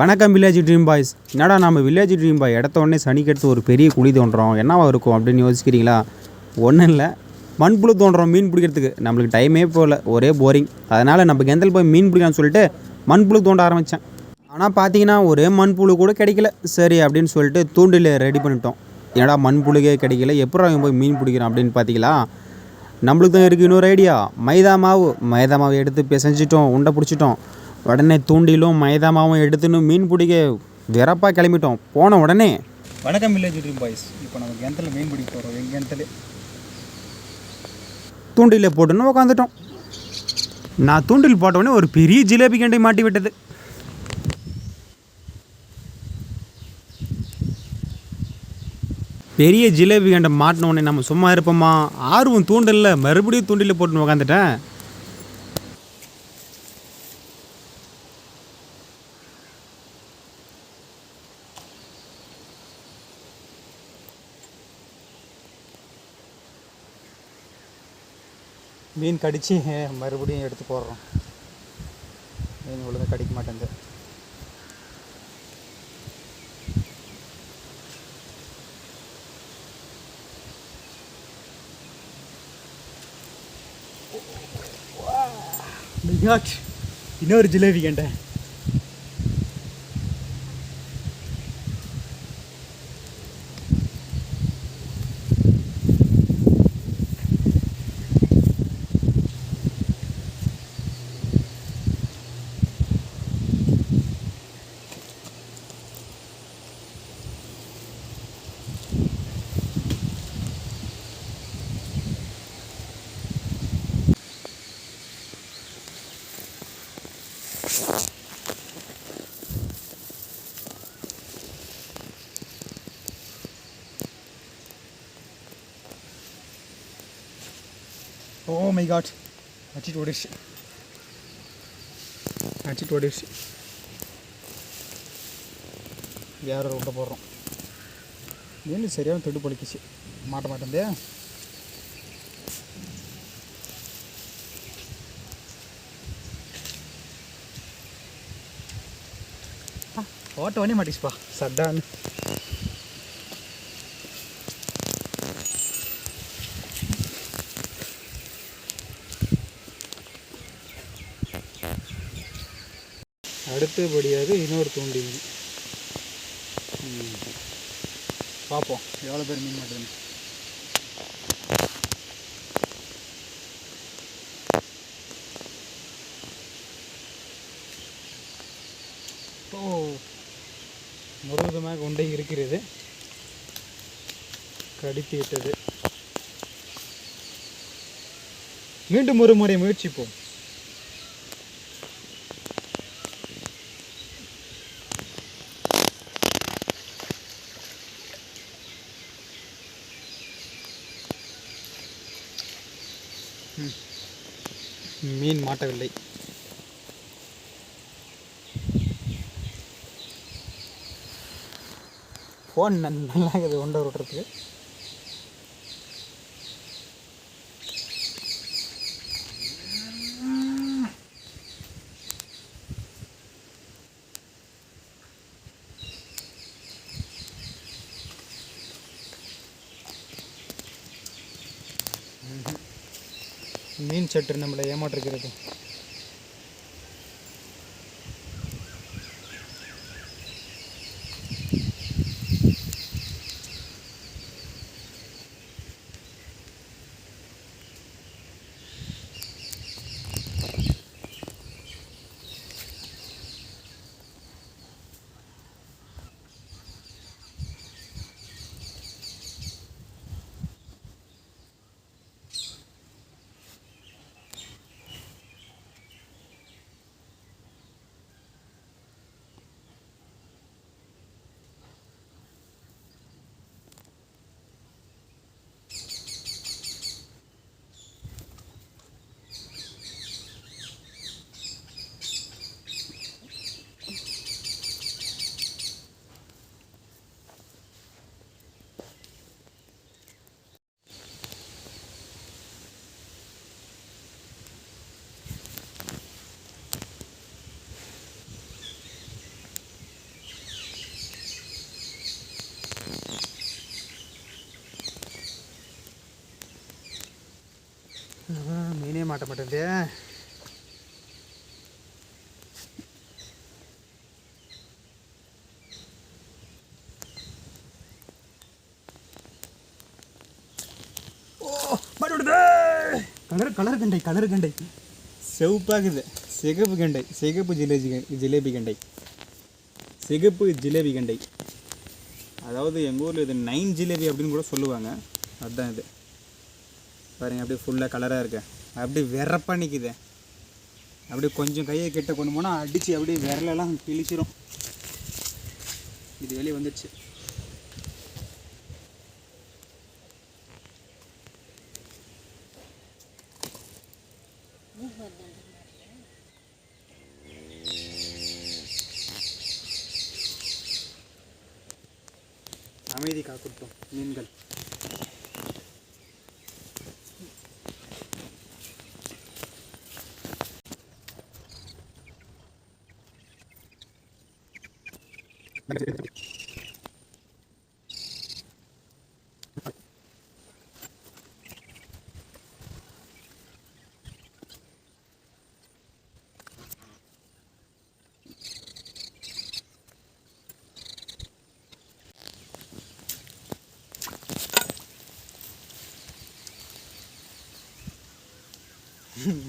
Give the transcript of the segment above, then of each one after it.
வணக்கம் village dream boys. என்னடா நம்ம வில்லேஜ் ட்ரீம் பாய் இடத்த உடனே சனிக்கெடுத்து ஒரு பெரிய குழி தோண்டுறோம், என்னவா இருக்கும் அப்படின்னு யோசிக்கிறீங்களா? ஒன்றும் இல்லை, மண்புழு தோண்டுறோம் மீன் பிடிக்கிறதுக்கு. நம்மளுக்கு டைமே போகல, ஒரே போரிங். அதனால் நம்ம கெந்தல் போய் மீன் பிடிக்கலான்னு சொல்லிட்டு மண்புழு தோண்ட ஆரம்பித்தேன். ஆனால் பார்த்தீங்கன்னா ஒரே மண்புழு கூட கிடைக்கல. சரி அப்படின்னு சொல்லிட்டு தூண்டில் ரெடி பண்ணிட்டோம். ஏன்னா மண்புழுகே கிடைக்கல, எப்போ அவங்க போய் மீன் பிடிக்கிறோம் அப்படின்னு பார்த்தீங்களா? நம்மளுக்கு தான் இருக்குது இன்னொரு ஐடியா. மைதா மாவு எடுத்து பிசைஞ்சிட்டோம், உண்டை பிடிச்சிட்டோம். உடனே தூண்டிலும் மைதா மாவும் எடுத்துன்னு மீன் பிடிக்க விறப்பாக கிளம்பிட்டோம். போன உடனே வணக்கம் வில்லேஜ் ட்ரீம் பாய்ஸ். இப்போ நம்ம கிணத்துல மீன் பிடிக்க போகிறோம். எங்கள் கிணத்துல தூண்டில் போட்டுன்னு உட்காந்துட்டோம். நான் தூண்டில் போட்டவுடனே ஒரு பெரிய ஜிலேபி கண்டை மாட்டி விட்டது. பெரிய ஜிலேபி கண்டை மாட்டினோடனே நம்ம சும்மா இருப்போமா? ஆர்வம் தூண்டலில் மறுபடியும் தூண்டில் போட்டுன்னு உட்காந்துட்டேன். மீன் கடித்து மறுபடியும் எடுத்து போடுறோம். மீன் ஒழுங்காக கடிக்க மாட்டேங்குது. இன்னொரு ஜிலேபி கண்டை. ஓ மை காட், அடிச்சுட்டு ஓடிடுச்சு. வேற விட்ட போடுறோம். மீன் சரியான திடு பழிக்குச்சு, மாட்ட மாட்டேந்தே. ஓட்ட வண்டி மாட்டிச்சுப்பா சட்டான்னு. அடுத்தபடியாக இன்னொரு தூண்டில் பார்ப்போம் எவ்வளோ பேர் மீன் மாட்டுதுன்னு. முழுவதுமாக உண்டை இருக்கிறது, கடித்து விட்டது. மீண்டும் ஒரு முறை முயற்சிப்போம். மீன் மாட்டவில்லை. ஃபோன் நல்லா இருக்குது ஒண்டை விட்டுறதுக்கு. மீன் சற்று நம்மளை ஏமாற்றுகிறது. மாட்ட மாட்டேங்குது. கலர் கண்டை செவப்பாகுது. சிகப்பு கண்டை, சிகப்பு ஜிலேபி கண்டை, சிகப்பு ஜிலேபி கண்டை. அதாவது எங்கள் ஊரில் இது 9 ஜிலேபி அப்படின்னு கூட சொல்லுவாங்க. அதுதான் இது பாருங்கள், அப்படியே ஃபுல்லாக கலராக இருக்கு. அப்படியே வெறப்பா நிற்குது. அப்படியே கொஞ்சம் கையை கிட்ட கொண்டு போனால் அடித்து அப்படியே விரலெல்லாம் கிழிச்சிரும். இது வெளியே வந்துடுச்சு. அமைதி காக்கட்டும் மீன்கள்.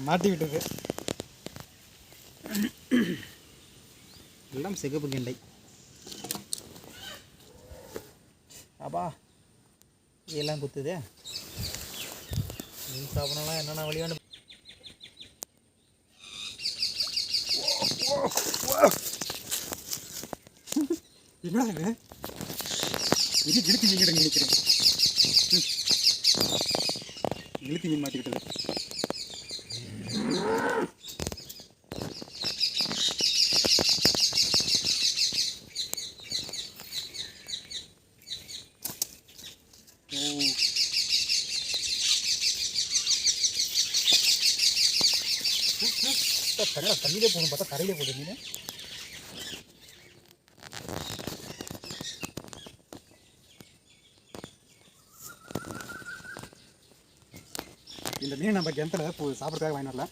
மாட்டி விட்டது. எல்லாம் சிகப்பு கெண்டை. அப்பா இதெல்லாம் குத்துதே. மீன் சாப்பிடலாம் என்னென்ன வழியான. என்னடா இது இழுத்து மீன் நினைக்கிறேன். இழுத்து மீன் மாட்டிக்கிட்டது. கடலை தண்ணியிலே போகணும் பார்த்தா கரையிலே போகுது மீன். இந்த மீன் நம்ம கிணத்துல சாப்பிட்றதுக்காக வாங்கி வரல.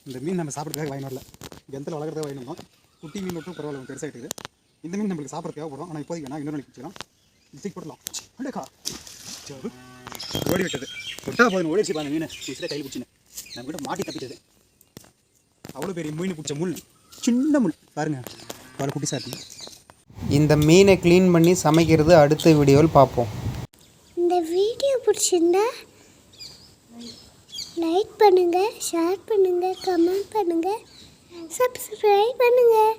இந்த மீன் நம்ம சாப்பிட்றதுக்காக வாங்கி வரல, கிணத்துல வளர்க்குறதுக்காக வாங்கி வந்தோம். குட்டி மீன் மட்டும் பரவாயில்ல, பெருசாகிட்டுது. இந்த மீன் நம்மளுக்கு சாப்பிட்ற தேவைப்படும். ஆனால் இப்போதைக்கு வேணா இன்னொரு நாளைக்கு பிடிச்சிக்கலாம். இதுக்கு போடலாம். அடேக்கா ஓடி விட்டது. விட்டா போதும் ஓடிச்சு பாருங்க மீன். ஈஸியாக கையில் பிடிச்சின்னு நம்ம கிட்ட மாட்டி தப்பிட்டது. அவ்வளோ பெரிய மீன் பிடிச்ச முள், சின்ன முள் பாருங்க, அவ்வளோ குட்டிஸாக இருக்கு. இந்த மீனை க்ளீன் பண்ணி சமைக்கிறது அடுத்த வீடியோவில் பார்ப்போம். இந்த வீடியோ பிடிச்சிருந்தா லைக் பண்ணுங்கள், ஷேர் பண்ணுங்கள், கமெண்ட் பண்ணுங்கள், சப்ஸ்கிரைப் பண்ணுங்கள்.